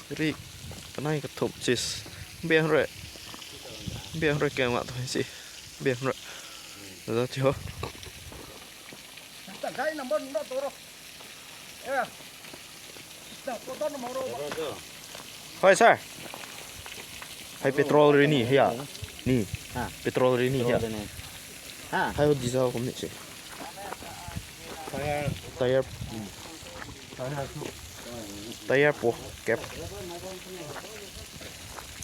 Ri cái này cái thùng chít biển rồi kèm lại thôi chị biển rồi rồi chưa thôi sao hay petrol rồi nè hay à nè petrol rồi nè hay à hay diesel không nè chị tire po kẹp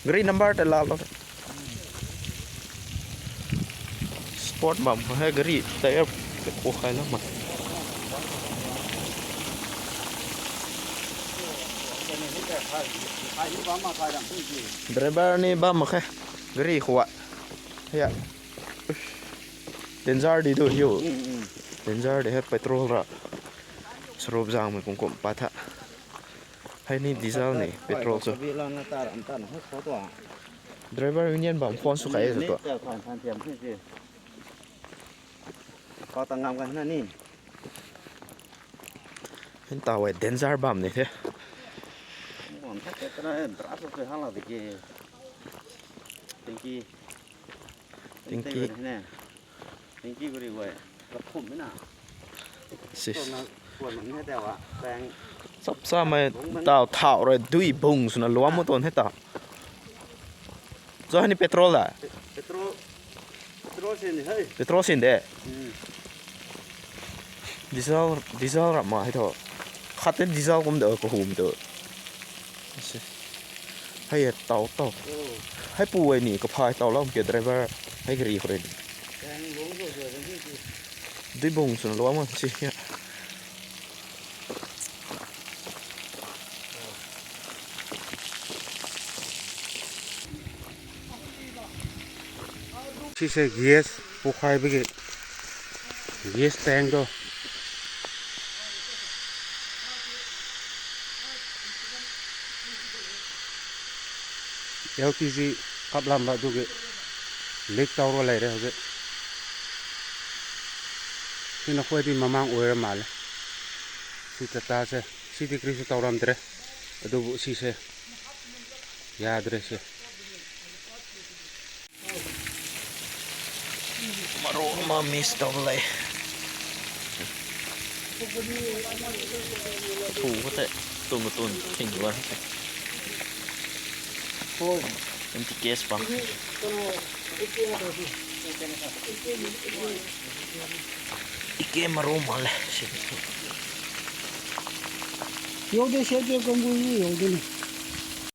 green number te la sport bam hay green tire po khai lắm mà driver ni bam khai green khwa ya danger đi đôi hiểu danger để hết petrol ra srop giang mình cũng pa tha hay ni diesel này petrol so driver union bam phone su khai rồi có tăng ngầm cái này hiện tàu ấy danger bam này thế còn thắt cái này tráp rồi hàng là cái tính kia nè tính kia cái vậy gặp khủng thế nào quần mình hết đèo ạ đang sắp sao mà tàu thảo rồi đuôi bùng xuống là lúa một tuần hết tàu rồi này petrol à petrol xin đấy diesel làm mà hay thôi khát đến diesel cũng được có hùm được hay tàu hay bùi nỉ có phải tàu lắm kiểu driver hay cái gì rồi đuôi bùng xuống là lúa mà chị She said yes, bukai bagi yes tank do. LPG kap lamba do ke leak tau ro lai re ho ke. Sina khoi di mamang oira mal. Si tata se si di kris tau ram tre. Ado bu si se yaad re se. Maroma miss đâu lại thủ có thể tuần một tuần hình luôn em thích guess bằng cái maroma này有的小姐跟不一样的呢。